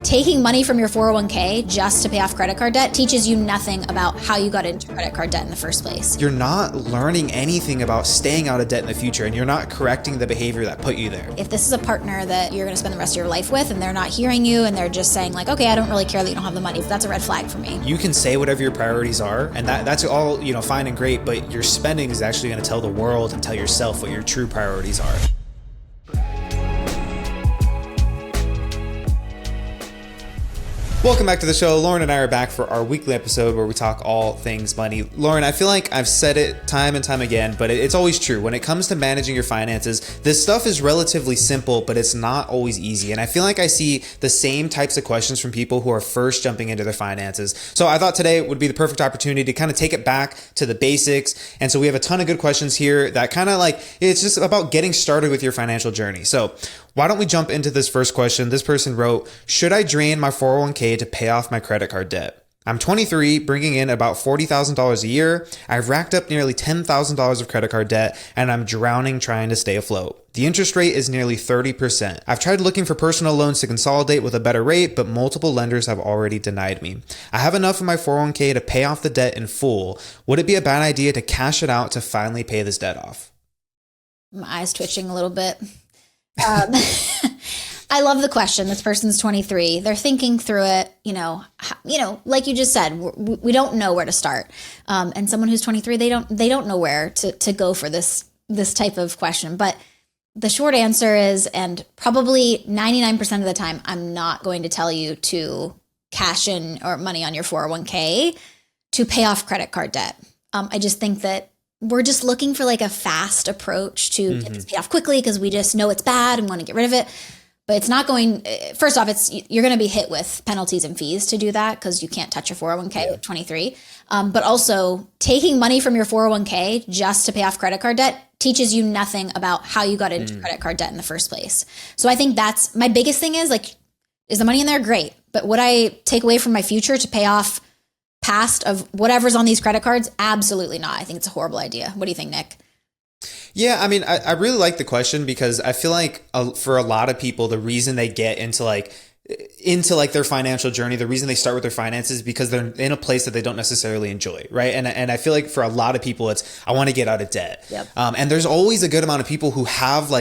Taking money from your 401k just to pay off credit card debt teaches you nothing about how you got into credit card debt in the first place. You're not learning anything about staying out of debt in the future, and you're not correcting the behavior that put you there. If this is a partner that you're going to spend the rest of your life with and they're not hearing you and they're just saying like, okay, I don't really care that you don't have the money, that's a red flag for me. You can say whatever your priorities are, and that's all, fine and great, but your spending is actually going to tell the world and tell yourself what your true priorities are. Welcome back to the show. Lauren and I are back for our weekly episode where we talk all things money. Lauren, I feel like I've said it time and time again, but it's always true. When it comes to managing your finances, this stuff is relatively simple, but it's not always easy. And I feel like I see the same types of questions from people who are first jumping into their finances. So I thought today would be the perfect opportunity to kind of take it back to the basics. And so we have a ton of good questions here that kind of it's just about getting started with your financial journey. So why don't we jump into this first question? This person wrote, should I drain my 401k to pay off my credit card debt? I'm 23, bringing in about $40,000 a year. I've racked up nearly $10,000 of credit card debt, and I'm drowning trying to stay afloat. The interest rate is nearly 30%. I've tried looking for personal loans to consolidate with a better rate, but multiple lenders have already denied me. I have enough of my 401k to pay off the debt in full. Would it be a bad idea to cash it out to finally pay this debt off? My eyes twitching a little bit. I love the question. This person's 23. They're thinking through it, like you just said, we don't know where to start. And someone who's 23, they don't know where to go for this type of question. But the short answer is, and probably 99% of the time, I'm not going to tell you to cash in or money on your 401k to pay off credit card debt. I just think that we're just looking for like a fast approach to get this paid off quickly because we just know it's bad and want to get rid of it. But it's not going, first off, you're going to be hit with penalties and fees to do that because you can't touch your 401k at 23. But also taking money from your 401k just to pay off credit card debt teaches you nothing about how you got into credit card debt in the first place. So I think that's my biggest thing is the money in there? Great. But would I take away from my future to pay off past of whatever's on these credit cards? Absolutely not. I think it's a horrible idea. What do you think, Nick? Yeah, I mean, I really like the question because I feel like for a lot of people, the reason they get into their financial journey, the reason they start with their finances is because they're in a place that they don't necessarily enjoy, right? And I feel like for a lot of people, it's I want to get out of debt. Yep. And there's always a good amount of people who have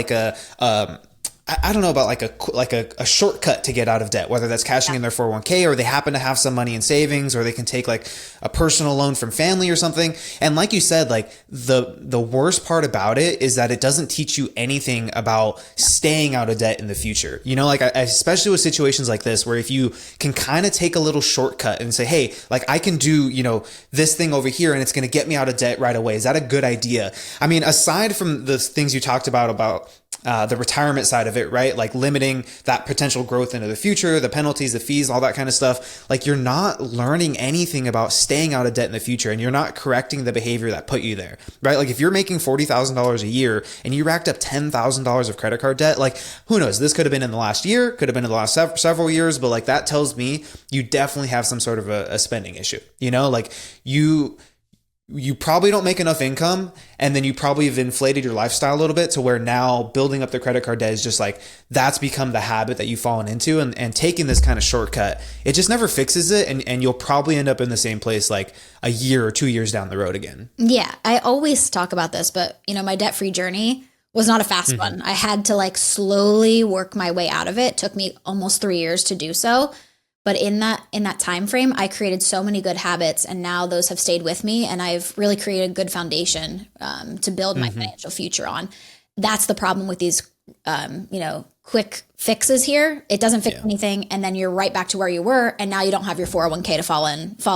I don't know about a shortcut to get out of debt, whether that's cashing in their 401k or they happen to have some money in savings or they can take like a personal loan from family or something. And like you said, the worst part about it is that it doesn't teach you anything about staying out of debt in the future. Especially with situations like this, where if you can kind of take a little shortcut and say, hey, I can do, this thing over here and it's going to get me out of debt right away. Is that a good idea? I mean, aside from the things you talked about the retirement side of it, right? Like limiting that potential growth into the future, the penalties, the fees, all that kind of stuff. You're not learning anything about staying out of debt in the future, and you're not correcting the behavior that put you there, right? If you're making $40,000 a year and you racked up $10,000 of credit card debt, who knows? This could have been in the last year, could have been in the last several years, but that tells me you definitely have some sort of a spending issue. You probably don't make enough income, and then you probably have inflated your lifestyle a little bit to where now building up the credit card debt is just that's become the habit that you've fallen into, and taking this kind of shortcut, it just never fixes it, and you'll probably end up in the same place a year or 2 years down the road again. Yeah, I always talk about this, but my debt-free journey was not a fast one. I had to slowly work my way out of it. It took me almost 3 years to do so. But in that time frame, I created so many good habits, and now those have stayed with me, and I've really created a good foundation to build my financial future on. That's the problem with these, quick fixes here. It doesn't fix anything, and then you're right back to where you were, and now you don't have your 401k to fall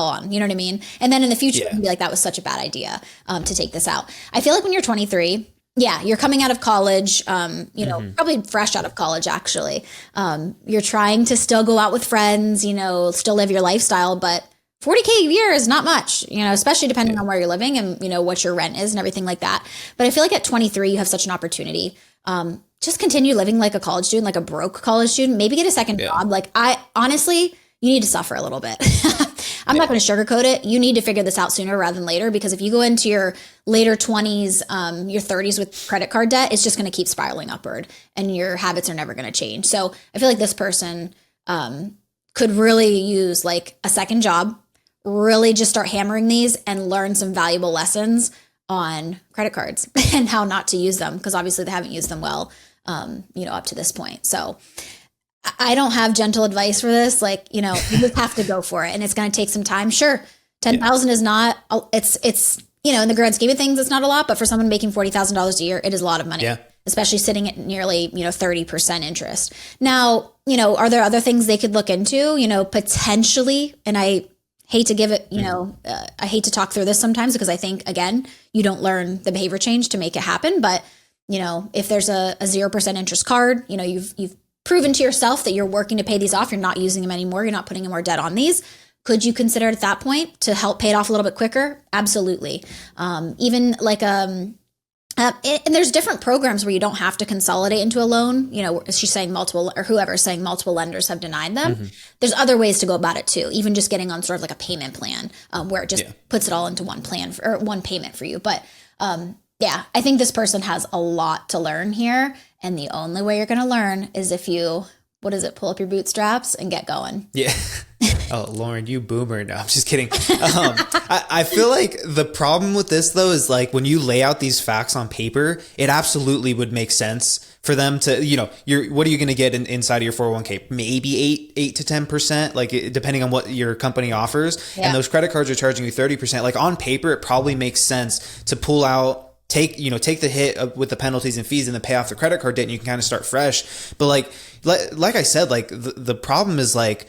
on. You know what I mean? And then in the future, you can be like, that was such a bad idea to take this out. I feel like when you're 23. Yeah, you're coming out of college, probably fresh out of college, actually. You're trying to still go out with friends, still live your lifestyle, but $40K a year is not much, especially depending on where you're living and, what your rent is and everything like that. But I feel like at 23, you have such an opportunity. Just continue living like a college student, like a broke college student, maybe get a second job. You need to suffer a little bit. I'm not going to sugarcoat it. You need to figure this out sooner rather than later, because if you go into your later 20s, your 30s with credit card debt, it's just going to keep spiraling upward and your habits are never going to change. So I feel like this person could really use like a second job, really just start hammering these and learn some valuable lessons on credit cards and how not to use them, because obviously they haven't used them well, up to this point. So I don't have gentle advice for this. Like, you just have to go for it, and it's going to take some time. Sure, 10,000 is not. It's in the grand scheme of things, it's not a lot, but for someone making $40,000 a year, it is a lot of money. Yeah. Especially sitting at nearly 30% interest. Now, are there other things they could look into? Potentially, and I hate to give it. I hate to talk through this sometimes because I think again, you don't learn the behavior change to make it happen. But if there's a 0% interest card, you've proven to yourself that you're working to pay these off. You're not using them anymore. You're not putting any more debt on these. Could you consider it at that point to help pay it off a little bit quicker? Absolutely. Even like and there's different programs where you don't have to consolidate into a loan. She's saying multiple, or whoever's saying multiple lenders have denied them. Mm-hmm. There's other ways to go about it too. Even just getting on sort of like a payment plan where it just puts it all into one plan or one payment for you. But I think this person has a lot to learn here. And the only way you're going to learn is if you, pull up your bootstraps and get going. Yeah. Oh, Lauren, you boomer. No, I'm just kidding. I feel like the problem with this, though, is like when you lay out these facts on paper, it absolutely would make sense for them to, what are you going to get inside of your 401k? Maybe 8 to 10%, like depending on what your company offers. Yeah. And those credit cards are charging you 30%. Like on paper, it probably makes sense to pull out, take the hit with the penalties and fees and then pay off the credit card debt, and you can kind of start fresh. But like I said, like the problem is like,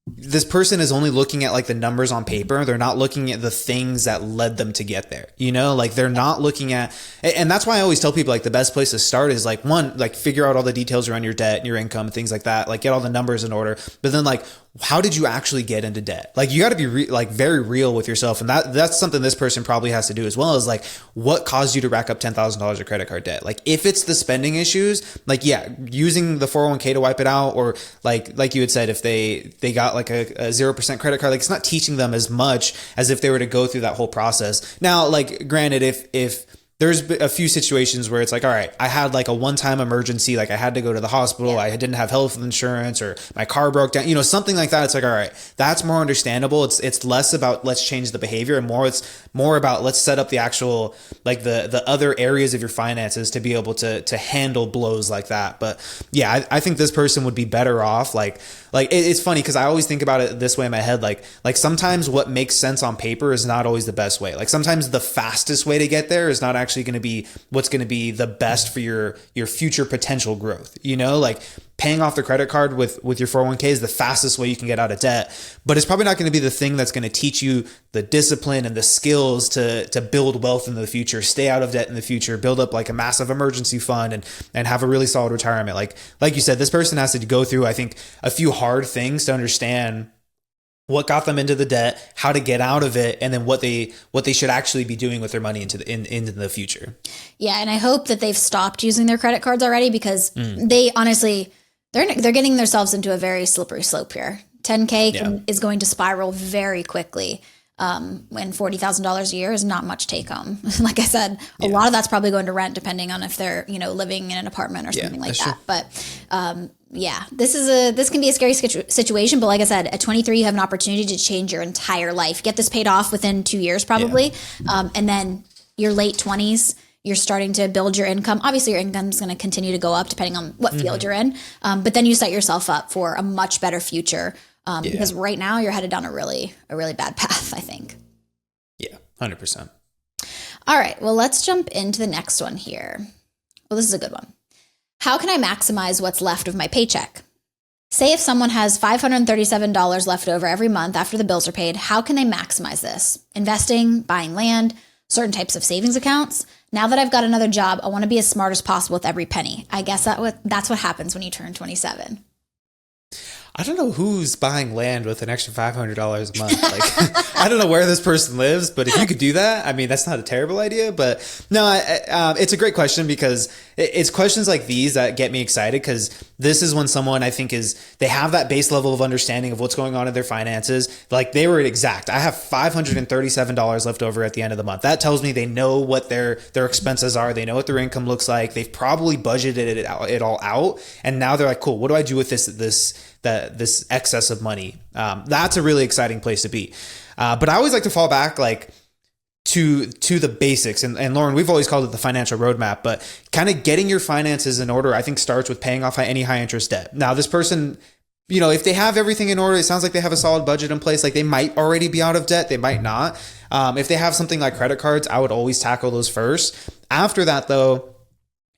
this person is only looking at like the numbers on paper. They're not looking at the things that led them to get there. Like they're not looking at, and that's why I always tell people like the best place to start is like one, like figure out all the details around your debt and your income and things like that. Like get all the numbers in order. But then like, how did you actually get into debt? Like you got to be very real with yourself. And that's something this person probably has to do as well, is like what caused you to rack up $10,000 of credit card debt? Like if it's the spending issues, like using the 401k to wipe it out, or like you had said, if they got like a 0% credit card, like it's not teaching them as much as if they were to go through that whole process. Now, like granted, if there's a few situations where it's like, all right, I had like a one-time emergency, like I had to go to the hospital, I didn't have health insurance, or my car broke down, something like that. It's like, all right, that's more understandable. It's less about let's change the behavior, and it's more about let's set up the actual, like the other areas of your finances to be able to handle blows like that. But yeah, I think this person would be better off. Like it's funny because I always think about it this way in my head. Like sometimes what makes sense on paper is not always the best way. Like sometimes the fastest way to get there is not actually going to be what's going to be the best for your future potential growth. Like paying off the credit card with your 401k is the fastest way you can get out of debt, but it's probably not going to be the thing that's going to teach you the discipline and the skills to build wealth in the future, stay out of debt in the future, build up like a massive emergency fund and have a really solid retirement. Like you said, this person has to go through, I think, a few hard things to understand what got them into the debt, how to get out of it, and then what they should actually be doing with their money into the future. Yeah, and I hope that they've stopped using their credit cards already, because they honestly, they're getting themselves into a very slippery slope here. 10K is going to spiral very quickly. When $40,000 a year is not much take home. Like I said, a lot of that's probably going to rent, depending on if they're, living in an apartment or something like that. True. But, this can be a scary situation. But like I said, at 23, you have an opportunity to change your entire life. Get this paid off within 2 years, probably. Yeah. And then your late 20s, you're starting to build your income. Obviously, your income is going to continue to go up depending on what field you're in. But then you set yourself up for a much better future. Because right now you're headed down a really bad path, I think. Yeah, 100%. All right, well, let's jump into the next one here. Well, this is a good one. How can I maximize what's left of my paycheck? Say if someone has $537 left over every month after the bills are paid, how can they maximize this? Investing, buying land, certain types of savings accounts. Now that I've got another job, I want to be as smart as possible with every penny. I guess that's what happens when you turn 27. I don't know who's buying land with an extra $500 a month. Like, I don't know where this person lives, but if you could do that, I mean, that's not a terrible idea. But no, it's a great question, because it's questions like these that get me excited, because this is when someone, I think, they have that base level of understanding of what's going on in their finances. Like they were exact. I have $537 left over at the end of the month. That tells me they know what their expenses are. They know what their income looks like. They've probably budgeted it all out. And now they're like, cool, what do I do with this this excess of money. That's a really exciting place to be. But I always like to fall back like to the basics. And Lauren, we've always called it the financial roadmap, but kind of getting your finances in order, I think, starts with paying off any high interest debt. Now, this person, if they have everything in order, it sounds like they have a solid budget in place. Like they might already be out of debt. They might not. If they have something like credit cards, I would always tackle those first. After that, though,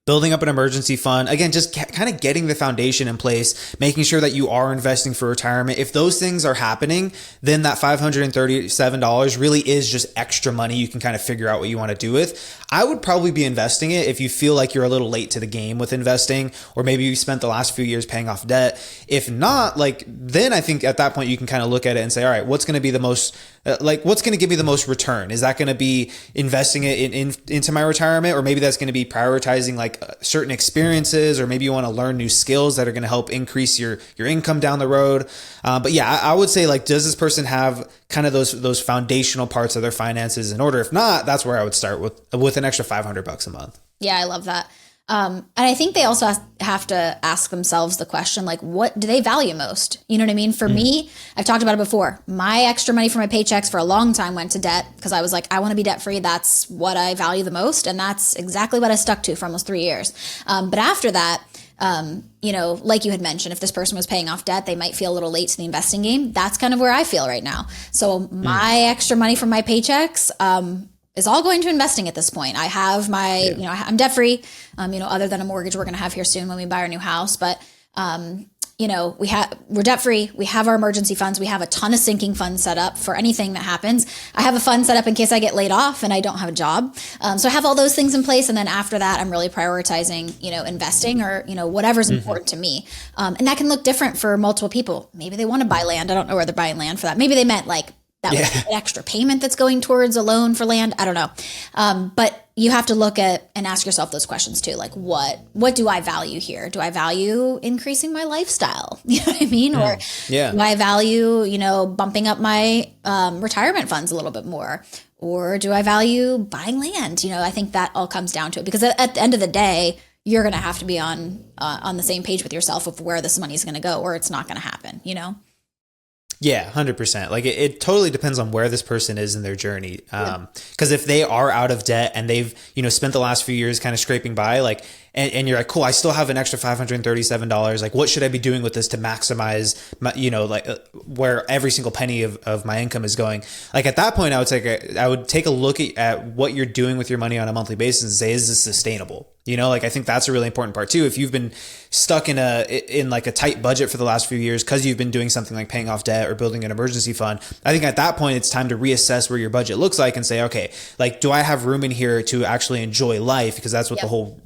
building up an emergency fund, again, just kind of getting the foundation in place, making sure that you are investing for retirement. If those things are happening, then that $537 really is just extra money you can kind of figure out what you want to do with. I would probably be investing it if you feel like you're a little late to the game with investing, or maybe you spent the last few years paying off debt. If not, then I think at that point you can kind of look at it and say, all right, what's going to be the most, what's going to give me the most return? Is that going to be investing it into my retirement? Or maybe that's going to be prioritizing certain experiences, or maybe you want to learn new skills that are going to help increase your income down the road. But yeah, I would say does this person have kind of those foundational parts of their finances in order? If not, that's where I would start with an extra $500 a month. Yeah, I love that. And I think they also have to ask themselves the question, what do they value most? You know what I mean? For me, I've talked about it before. My extra money for my paychecks for a long time went to debt because I was like, I want to be debt free. That's what I value the most. And that's exactly what I stuck to for almost 3 years. But after that, like you had mentioned, if this person was paying off debt, they might feel a little late to the investing game. That's kind of where I feel right now. So my extra money from my paychecks, is all going to investing at this point. I have my, I'm debt free, other than a mortgage we're going to have here soon when we buy our new house. But, we're debt free. We have our emergency funds. We have a ton of sinking funds set up for anything that happens. I have a fund set up in case I get laid off and I don't have a job. So I have all those things in place. And then after that, I'm really prioritizing, investing or, whatever's important to me. And that can look different for multiple people. Maybe they want to buy land. I don't know where they're buying land for that. Maybe they meant that was an extra payment that's going towards a loan for land. I don't know. But you have to look at and ask yourself those questions too. What do I value here? Do I value increasing my lifestyle? You know what I mean? Or do I value, bumping up my retirement funds a little bit more? Or do I value buying land? I think that all comes down to it, because at the end of the day, you're going to have to be on the same page with yourself of where this money is going to go, or it's not going to happen, Yeah, 100%. It totally depends on where this person is in their journey. Because if they are out of debt and they've, spent the last few years kind of scraping by, and you're like, cool, I still have an extra $537. What should I be doing with this to maximize my, where every single penny of my income is going? At that point, I would take a look at what you're doing with your money on a monthly basis and say, is this sustainable? I think that's a really important part too. If you've been stuck in a tight budget for the last few years because you've been doing something like paying off debt or building an emergency fund, I think at that point it's time to reassess where your budget looks like and say, okay, do I have room in here to actually enjoy life? Because that's what the whole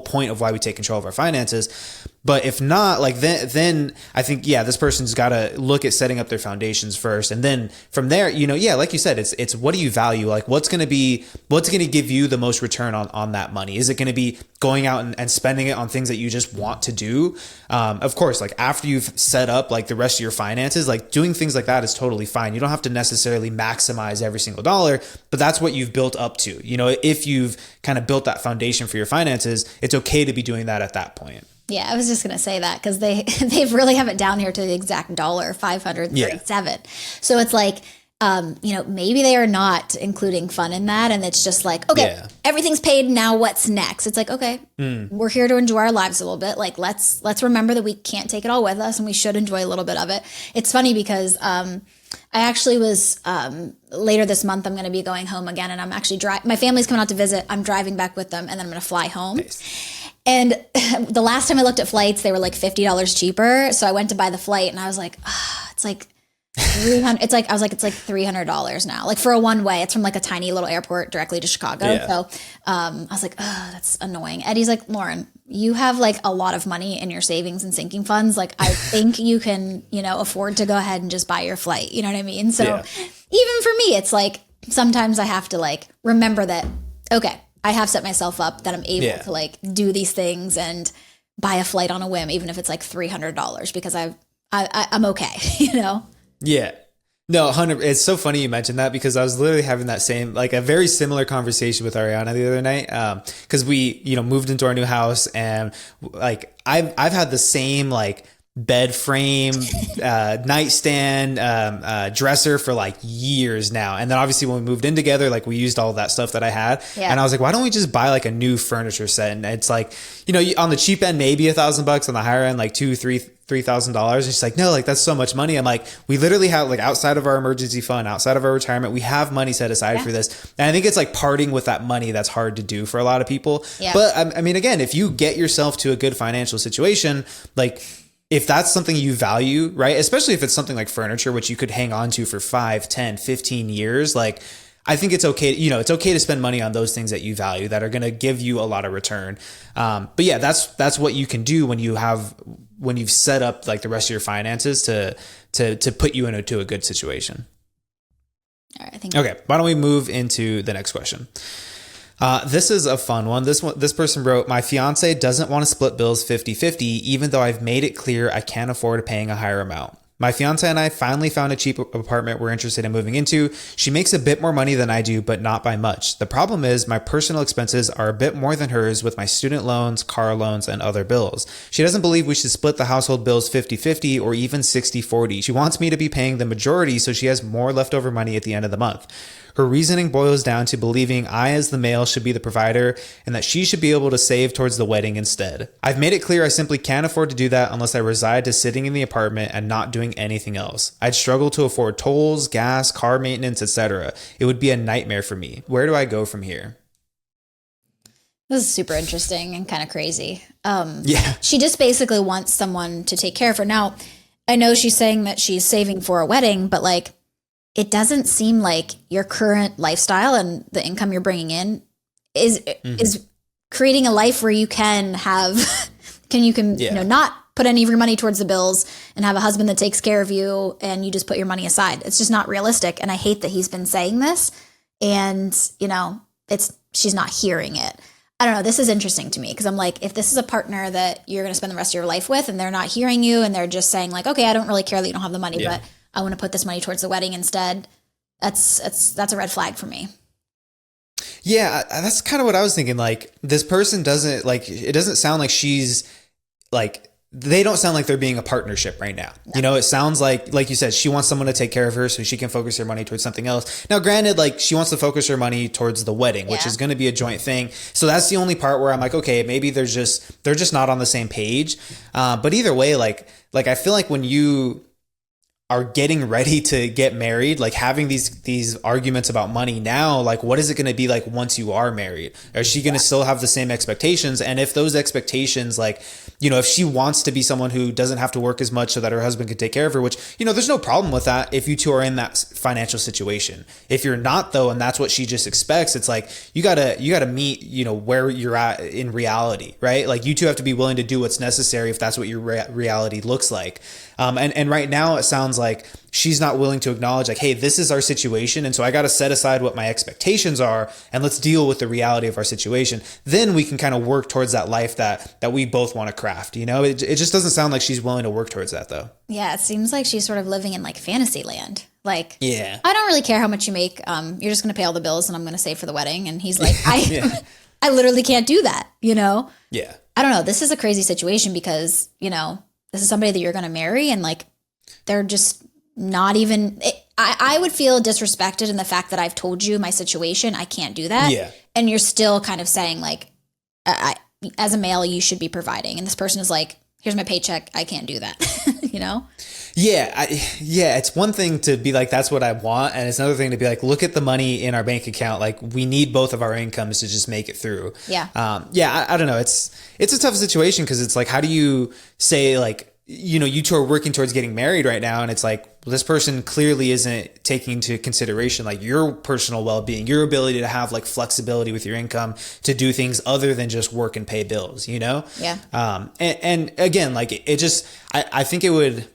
point of why we take control of our finances. But if not, then I think, this person's got to look at setting up their foundations first. And then from there, like you said, it's what do you value? What's going to give you the most return on that money? Is it going to be going out and spending it on things that you just want to do? Of course, after you've set up the rest of your finances, doing things like that is totally fine. You don't have to necessarily maximize every single dollar, but that's what you've built up to. If you've kind of built that foundation for your finances, it's okay to be doing that at that point. Yeah, I was just going to say that because they really have it down here to the exact dollar, 537. Yeah. So it's maybe they are not including fun in that. And it's just everything's paid. Now what's next? It's okay, we're here to enjoy our lives a little bit. Let's remember that we can't take it all with us and we should enjoy a little bit of it. It's funny because, I actually was, later this month, I'm going to be going home again, and I'm actually my family's coming out to visit. I'm driving back with them, and then I'm going to fly home. Nice. And the last time I looked at flights, they were $50 cheaper. So I went to buy the flight and I was like, it's $300. It's $300 now. For a one way, it's from a tiny little airport directly to Chicago. Yeah. So I was like, that's annoying. Eddie's like, Lauren, you have a lot of money in your savings and sinking funds. I think you can, afford to go ahead and just buy your flight. You know what I mean? So even for me, it's sometimes I have to remember that, okay, I have set myself up that I'm able to do these things and buy a flight on a whim, even if it's $300, because I'm okay, Yeah. No, 100. It's so funny you mentioned that, because I was literally having that same, a very similar conversation with Ariana the other night. Cause we, moved into our new house, and I've had the same, bed frame, nightstand, dresser for like years now. And then obviously when we moved in together, like we used all that stuff that I had. Yeah. And I was like, why don't we just buy like a new furniture set? And it's like, you know, on the cheap end, maybe $1,000, on the higher end, like $3,000. And she's like, no, like that's so much money. I'm like, we literally have like outside of our emergency fund, outside of our retirement, we have money set aside for this. And I think it's like parting with that money that's hard to do for a lot of people. Yeah. But I mean, again, if you get yourself to a good financial situation, like if that's something you value, right? Especially if it's something like furniture, which you could hang on to for 5, 10, 15 years, like I think it's okay. You know, it's okay to spend money on those things that you value that are going to give you a lot of return. But yeah, that's what you can do when you've set up like the rest of your finances to put you into a good situation. All right, I think. Okay. Why don't we move into the next question? This is a fun one. This person wrote, my fiance doesn't want to split bills 50-50, even though I've made it clear I can't afford paying a higher amount. My fiance and I finally found a cheap apartment we're interested in moving into. She makes a bit more money than I do, but not by much. The problem is my personal expenses are a bit more than hers with my student loans, car loans, and other bills. She doesn't believe we should split the household bills 50-50 or even 60-40. She wants me to be paying the majority so she has more leftover money at the end of the month. Her reasoning boils down to believing I, as the male, should be the provider and that she should be able to save towards the wedding instead. I've made it clear I simply can't afford to do that unless I reside to sitting in the apartment and not doing anything else. I'd struggle to afford tolls, gas, car maintenance, etc. It would be a nightmare for me. Where do I go from here? This is super interesting and kind of crazy. Yeah. She just basically wants someone to take care of her. Now, I know she's saying that she's saving for a wedding, but like, it doesn't seem like your current lifestyle and the income you're bringing in is creating a life where you can have, you know, not put any of your money towards the bills and have a husband that takes care of you and you just put your money aside. It's just not realistic. And I hate that he's been saying this and, you know, she's not hearing it. I don't know. This is interesting to me because I'm like, if this is a partner that you're going to spend the rest of your life with and they're not hearing you and they're just saying like, okay, I don't really care that you don't have the money, but I want to put this money towards the wedding instead. That's a red flag for me. Yeah, that's kind of what I was thinking. Like this person doesn't like, it doesn't sound like she's like, they don't sound like they're being a partnership right now. No. You know, it sounds like you said, she wants someone to take care of her so she can focus her money towards something else. Now, granted, like she wants to focus her money towards the wedding, which is going to be a joint thing. So that's the only part where I'm like, okay, maybe they're just not on the same page. But either way, like I feel like when you are getting ready to get married, like having these arguments about money now, like what is it going to be like once you are married? Is she going to still have the same expectations? And if those expectations, like, you know, if she wants to be someone who doesn't have to work as much so that her husband can take care of her, which, you know, there's no problem with that if you two are in that financial situation. If you're not though, and that's what she just expects, it's like, you gotta meet, you know, where you're at in reality, right? Like you two have to be willing to do what's necessary if that's what your reality looks like. And right now it sounds like she's not willing to acknowledge like, hey, this is our situation. And so I got to set aside what my expectations are and let's deal with the reality of our situation. Then we can kind of work towards that life that we both want to craft. You know, it just doesn't sound like she's willing to work towards that though. Yeah. It seems like she's sort of living in like fantasy land. Like, yeah, I don't really care how much you make. You're just going to pay all the bills and I'm going to save for the wedding. And he's like, I literally can't do that. You know? Yeah. I don't know. This is a crazy situation because, you know, this is somebody that you're going to marry and like, they're just not even, I would feel disrespected in the fact that I've told you my situation. I can't do that. Yeah. And you're still kind of saying like, as a male, you should be providing. And this person is like, here's my paycheck. I can't do that. You know? Yeah. It's one thing to be like, that's what I want. And it's another thing to be like, look at the money in our bank account. Like we need both of our incomes to just make it through. Yeah. I don't know. It's a tough situation because it's like, how do you say like, you know, you two are working towards getting married right now. And it's like, well, this person clearly isn't taking into consideration like your personal well-being, your ability to have like flexibility with your income to do things other than just work and pay bills, you know? Yeah. And again, like it just, I think it would,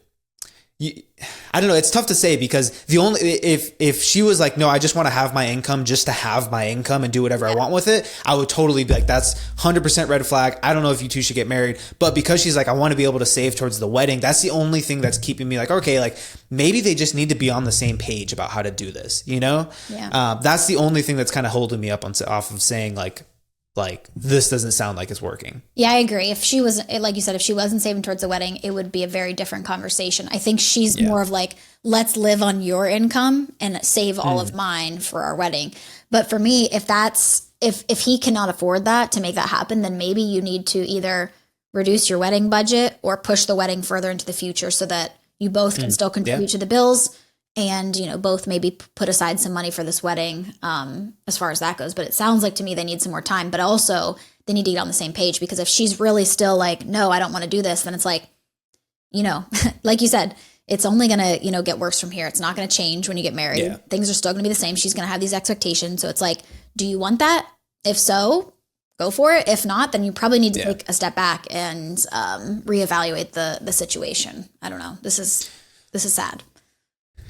I don't know. It's tough to say because if she was like, no, I just want to have my income just to have my income and do whatever I want with it, I would totally be like, that's 100% red flag. I don't know if you two should get married, but because she's like, I want to be able to save towards the wedding. That's the only thing that's keeping me like, okay, like maybe they just need to be on the same page about how to do this, you know? Yeah. That's the only thing that's kind of holding me up off of saying like, like, this doesn't sound like it's working. Yeah, I agree. If she was, like you said, if she wasn't saving towards the wedding, it would be a very different conversation. I think she's Yeah. more of like, let's live on your income and save all of mine for our wedding. But for me, if he cannot afford that to make that happen, then maybe you need to either reduce your wedding budget or push the wedding further into the future so that you both can still contribute to the bills and, both maybe put aside some money for this wedding, as far as that goes. But it sounds like to me they need some more time, but also they need to get on the same page, because if she's really still like, no, I don't want to do this, then it's like, like you said, it's only going to, get worse from here. It's not going to change when you get married. Yeah. Things are still going to be the same. She's going to have these expectations. So it's like, do you want that? If so, go for it. If not, then you probably need to take a step back and reevaluate the situation. I don't know. This is sad.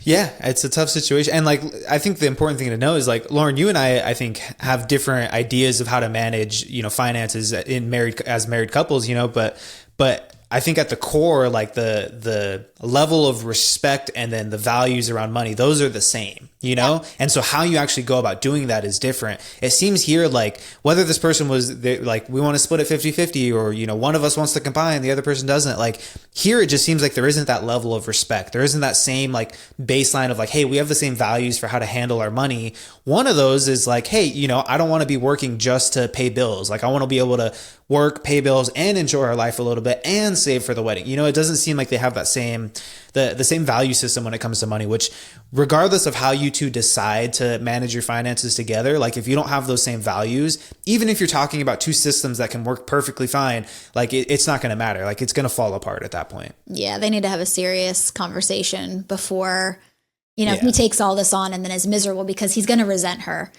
Yeah, it's a tough situation. And like, I think the important thing to know is like, Lauren, you and I think have different ideas of how to manage, finances as married couples, but I think at the core, like the level of respect and then the values around money, those are the same, And so how you actually go about doing that is different. It seems here like whether this person like, we want to split it 50-50 or, one of us wants to combine, the other person doesn't. Like here, it just seems like there isn't that level of respect. There isn't that same like baseline of like, hey, we have the same values for how to handle our money. One of those is like, hey, I don't want to be working just to pay bills. Like I want to be able to work, pay bills, and enjoy our life a little bit and save for the wedding. It doesn't seem like they have that same the same value system when it comes to money, which regardless of how you two decide to manage your finances together, like if you don't have those same values, even if you're talking about two systems that can work perfectly fine, like it's not going to matter. Like it's going to fall apart at that point. Yeah, they need to have a serious conversation before, if he takes all this on and then is miserable, because he's going to resent her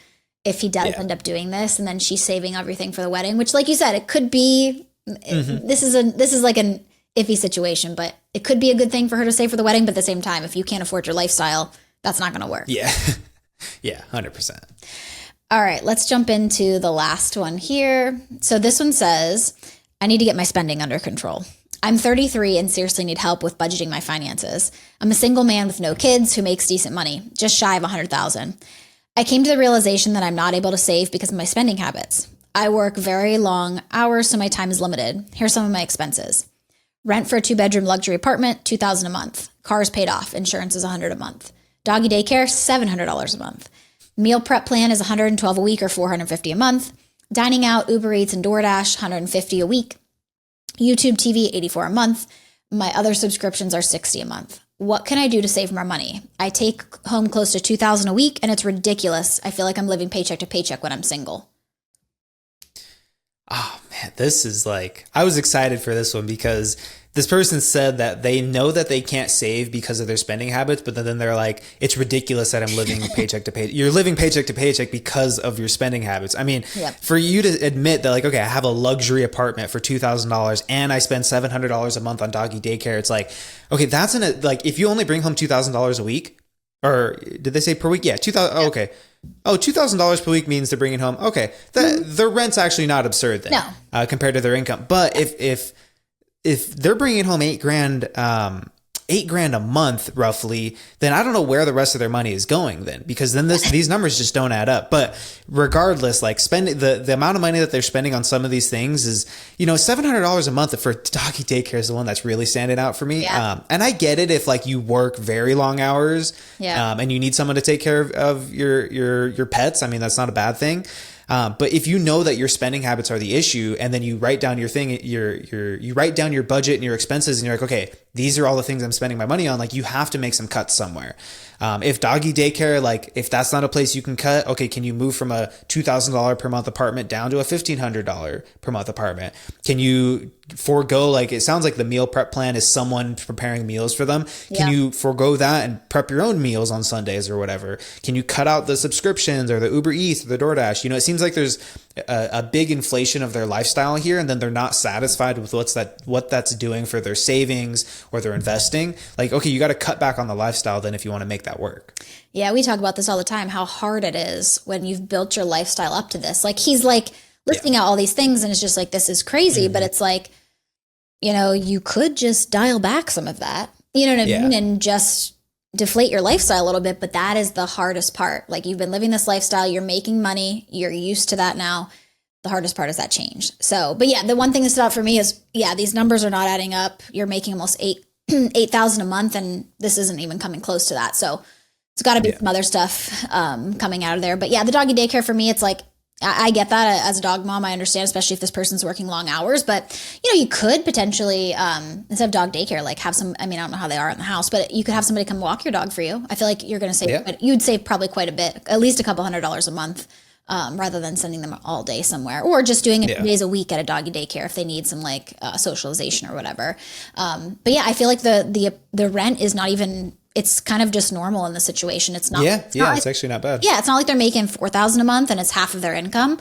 if he does end up doing this, and then she's saving everything for the wedding, which, like you said, it could be, this is like an iffy situation, but it could be a good thing for her to save for the wedding. But at the same time, if you can't afford your lifestyle, that's not going to work. Yeah. Yeah. 100%. All right, let's jump into the last one here. So this one says, I need to get my spending under control. I'm 33 and seriously need help with budgeting my finances. I'm a single man with no kids who makes decent money, just shy of 100,000. I came to the realization that I'm not able to save because of my spending habits. I work very long hours, so my time is limited. Here's some of my expenses. Rent for a 2-bedroom luxury apartment, $2,000 a month. Cars paid off. Insurance is $100 a month. Doggy daycare, $700 a month. Meal prep plan is $112 a week or $450 a month. Dining out, Uber Eats and DoorDash, $150 a week. YouTube TV, $84 a month. My other subscriptions are $60 a month. What can I do to save more money? I take home close to $2,000 a week, and it's ridiculous. I feel like I'm living paycheck to paycheck when I'm single. Oh man, this is like, I was excited for this one because this person said that they know that they can't save because of their spending habits, but then they're like, it's ridiculous that I'm living paycheck to paycheck. You're living paycheck to paycheck because of your spending habits. I mean, for you to admit that like, okay, I have a luxury apartment for $2,000 and I spend $700 a month on doggy daycare. It's like, okay, that's like, if you only bring home $2,000 a week, or did they say per week? Yeah, 2,000. Oh, okay. Oh, $2,000 per week means they're bringing home. Okay. The rent's actually not absurd then, compared to their income. But if they're bringing home $8,000, $8,000 a month roughly, then I don't know where the rest of their money is going then, because then these numbers just don't add up. But regardless, like spending the amount of money that they're spending on some of these things is, $700 a month for doggy daycare is the one that's really standing out for me. Yeah. And I get it if like you work very long hours, and you need someone to take care of your pets. I mean, that's not a bad thing. But if you know that your spending habits are the issue, and then you write down you write down your budget and your expenses, and you're like, okay, these are all the things I'm spending my money on. Like, you have to make some cuts somewhere. If doggy daycare, like if that's not a place you can cut, okay, can you move from a $2,000 per month apartment down to a $1,500 per month apartment? Can you forego, like, it sounds like the meal prep plan is someone preparing meals for them. Can you forego that and prep your own meals on Sundays or whatever? Can you cut out the subscriptions or the Uber Eats or the DoorDash? It seems like there's a big inflation of their lifestyle here, and then they're not satisfied with what that's doing for their savings or their investing. Like, okay, you got to cut back on the lifestyle then if you want to make that work. Yeah, we talk about this all the time, how hard it is when you've built your lifestyle up to this. Like, he's like listing out all these things, and it's just like, this is crazy. But it's like, you could just dial back some of that, you know what I mean? And just deflate your lifestyle a little bit. But that is the hardest part. Like, you've been living this lifestyle, you're making money, you're used to that now. the hardest part is that change. So, but yeah, the one thing that stood out for me is, yeah, these numbers are not adding up. You're making almost 8,000 a month, and this isn't even coming close to that. So it's got to be some other stuff coming out of there. But yeah, the doggy daycare for me, it's like, I get that as a dog mom. I understand, especially if this person's working long hours. But, you could potentially, instead of dog daycare, like have some, I mean, I don't know how they are in the house, but you could have somebody come walk your dog for you. I feel like you're going to save, but you'd save probably quite a bit, at least a couple $100s a month, rather than sending them all day somewhere, or just doing it 2 days a week at a doggy daycare if they need some like socialization or whatever. But yeah, I feel like the rent is not even, it's kind of just normal in the situation. It's not. It's actually not bad. Yeah, it's not like they're making $4,000 a month and it's half of their income.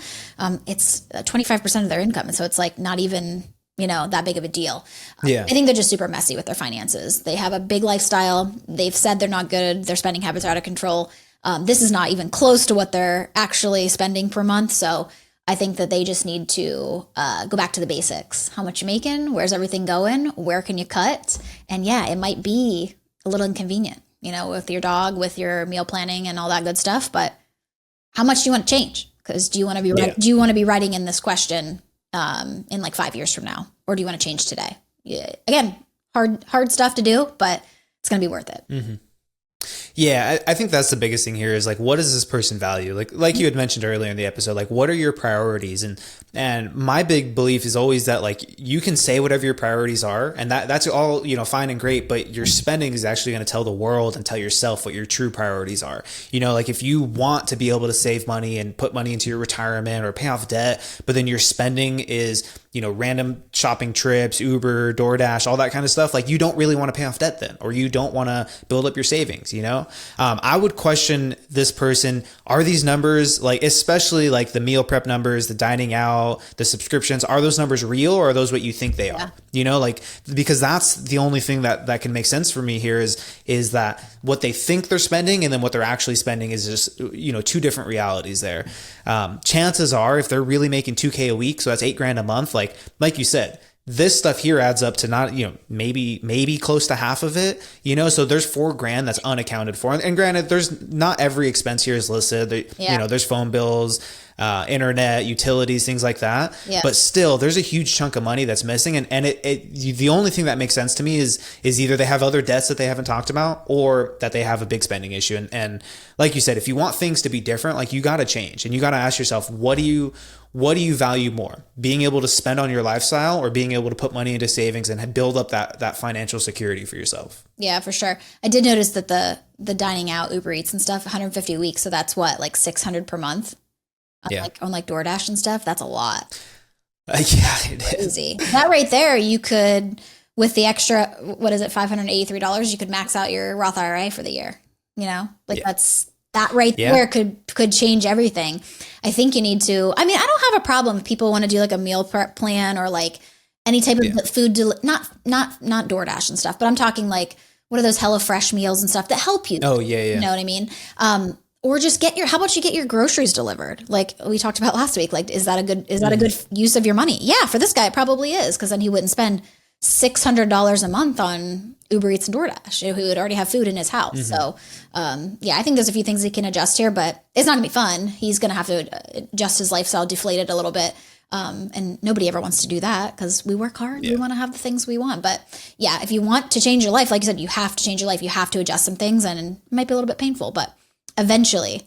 It's 25% of their income, and so it's like not even that big of a deal. I think they're just super messy with their finances. They have a big lifestyle. They've said they're not good. Their spending habits are out of control. This is not even close to what they're actually spending per month. So I think that they just need to go back to the basics. How much you making? Where's everything going? Where can you cut? And yeah, it might be a little inconvenient, with your dog, with your meal planning and all that good stuff. But how much do you want to change? Because do you want to be writing in this question in like 5 years from now, or do you want to change today? Yeah. Again, hard stuff to do, but it's going to be worth it. Mm-hmm. Yeah, I think that's the biggest thing here is like, what does this person value? Like you had mentioned earlier in the episode, like what are your priorities? And my big belief is always that like you can say whatever your priorities are, and that's all, fine and great, but your spending is actually going to tell the world and tell yourself what your true priorities are. Like if you want to be able to save money and put money into your retirement or pay off debt, but then your spending is, random shopping trips, Uber, DoorDash, all that kind of stuff, like you don't really want to pay off debt then, or you don't want to build up your savings, I would question this person. Are these numbers, like, especially like the meal prep numbers, the dining out, the subscriptions, are those numbers real, or are those what you think they are? Because that's the only thing that can make sense for me here is that what they think they're spending and then what they're actually spending is just, two different realities there. Chances are if they're really making 2K a week, so that's $8,000 a month, like you said, this stuff here adds up to not, maybe close to half of it, so there's $4,000 that's unaccounted for. And granted, there's not every expense here is listed. There's phone bills, internet, utilities, things like that. Yeah. But still, there's a huge chunk of money that's missing. And the only thing that makes sense to me is either they have other debts that they haven't talked about, or that they have a big spending issue. And like you said, if you want things to be different, like you got to change, and you got to ask yourself, what do you value more? Being able to spend on your lifestyle, or being able to put money into savings and build up that financial security for yourself? Yeah, for sure. I did notice that the dining out, Uber Eats and stuff, 150 a week. So that's what, like $600 per month? On like DoorDash and stuff. That's a lot. It is. Easy. That right there, you could, with the extra, what is it, $583, you could max out your Roth IRA for the year. That's that right there could change everything. I think you need to, I don't have a problem if people want to do like a meal prep plan, or like any type of food, not DoorDash and stuff, but I'm talking like, what are those HelloFresh meals and stuff that help you? Oh yeah. You know what I mean? Or just how about you get your groceries delivered? Like we talked about last week, like, is that a good use of your money? Yeah. For this guy, it probably is. Cause then he wouldn't spend $600 a month on Uber Eats and DoorDash. He would already have food in his house. Mm-hmm. So, I think there's a few things he can adjust here, but it's not gonna be fun. He's gonna have to adjust his lifestyle, deflate it a little bit. And nobody ever wants to do that, because we work hard. We want to have the things we want. But yeah, if you want to change your life, like you said, you have to change your life. You have to adjust some things, and it might be a little bit painful, but eventually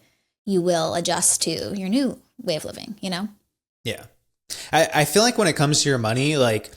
you will adjust to your new way of living, Yeah. I feel like when it comes to your money, like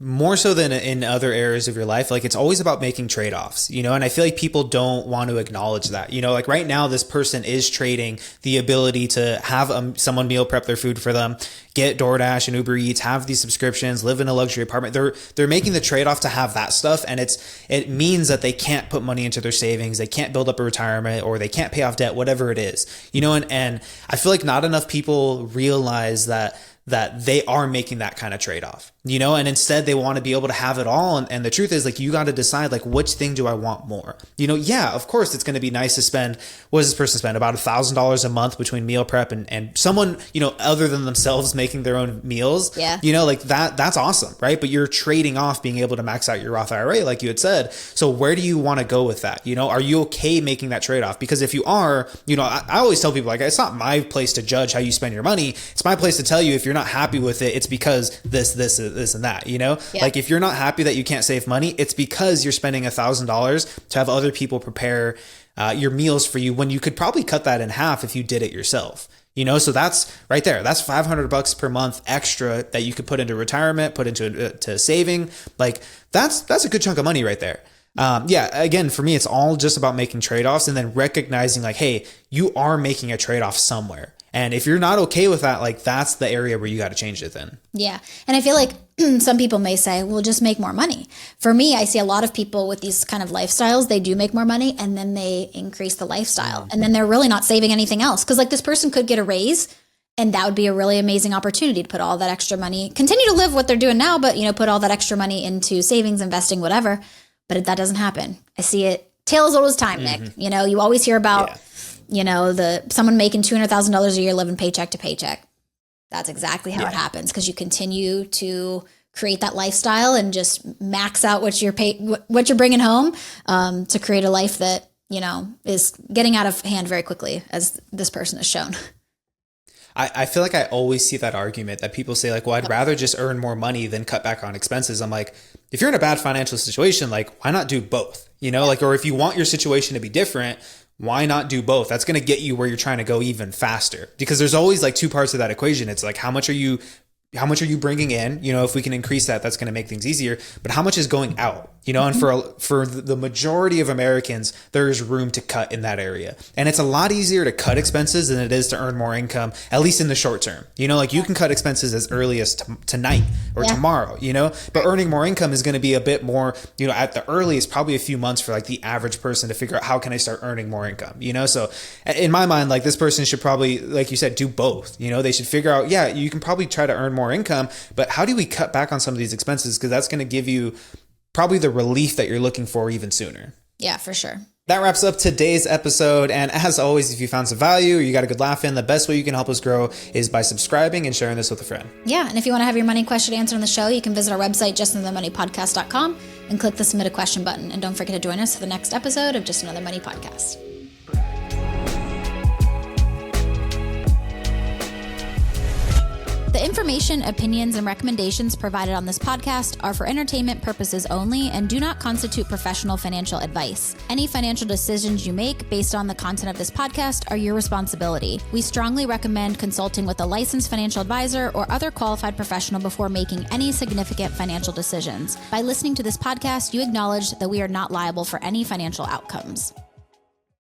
more so than in other areas of your life, like it's always about making trade-offs, and I feel like people don't want to acknowledge that, like right now, this person is trading the ability to have someone meal prep their food for them, get DoorDash and Uber Eats, have these subscriptions, live in a luxury apartment. They're making the trade-off to have that stuff. And it means that they can't put money into their savings. They can't build up a retirement, or they can't pay off debt, whatever it is, and I feel like not enough people realize that that they are making that kind of trade-off, you know, and instead they want to be able to have it all. And the truth is, like, you got to decide, like, which thing do I want more? You know, yeah, of course it's going to be nice to spend, what does this person spend? About $1,000 a month between meal prep and someone, you know, other than themselves making their own meals. Yeah. You know, like that's awesome, right? But you're trading off being able to max out your Roth IRA, like you had said. So where do you want to go with that? You know, are you okay making that trade-off? Because if you are, you know, I always tell people, like, it's not my place to judge how you spend your money. It's my place to tell you if you're not happy with it, it's because this and that, you know? Yeah. Like, if you're not happy that you can't save money, it's because you're spending $1,000 to have other people prepare your meals for you when you could probably cut that in half if you did it yourself. You know, so that's right there. That's $500 per month extra that you could put into retirement, put into to saving. Like, that's a good chunk of money right there. Yeah, again, for me, it's all just about making trade-offs and then recognizing, like, hey, you are making a trade-off somewhere. And if you're not okay with that, like, that's the area where you got to change it then. Yeah. And I feel like some people may say, well, just make more money. For me, I see a lot of people with these kind of lifestyles, they do make more money and then they increase the lifestyle. And then they're really not saving anything else. Because, like, this person could get a raise and that would be a really amazing opportunity to put all that extra money, continue to live what they're doing now, but, you know, put all that extra money into savings, investing, whatever. But that doesn't happen. I see it tale as old as time, Nick. You know, you always hear about, you know, someone making $200,000 a year living paycheck to paycheck. That's exactly how it happens, because you continue to create that lifestyle and just max out what you're bringing home to create a life that, you know, is getting out of hand very quickly, as this person has shown. I feel like I always see that argument that people say, like, well, I'd rather just earn more money than cut back on expenses. I'm like, if you're in a bad financial situation, like, why not do both? You know, like, or if you want your situation to be different, why not do both? That's going to get you where you're trying to go even faster, because there's always, like, two parts of that equation. It's like, how much are you bringing in? You know, if we can increase that, that's going to make things easier. But how much is going out? You know, and for the majority of Americans, there's room to cut in that area. And it's a lot easier to cut expenses than it is to earn more income, at least in the short term. You know, like, you can cut expenses as early as tonight or tomorrow, you know, but earning more income is going to be a bit more, you know, at the earliest, probably a few months for, like, the average person to figure out, how can I start earning more income? You know, so in my mind, like, this person should probably, like you said, do both. You know, they should figure out, yeah, you can probably try to earn more income, but how do we cut back on some of these expenses? Because that's going to give you probably the relief that you're looking for even sooner. Yeah, for sure. That wraps up today's episode. And as always, if you found some value or you got a good laugh in, the best way you can help us grow is by subscribing and sharing this with a friend. Yeah. And if you want to have your money question answered on the show, you can visit our website, justanothermoneypodcast.com, and click the submit a question button. And don't forget to join us for the next episode of Just Another Money Podcast. The information, opinions, and recommendations provided on this podcast are for entertainment purposes only and do not constitute professional financial advice. Any financial decisions you make based on the content of this podcast are your responsibility. We strongly recommend consulting with a licensed financial advisor or other qualified professional before making any significant financial decisions. By listening to this podcast, you acknowledge that we are not liable for any financial outcomes.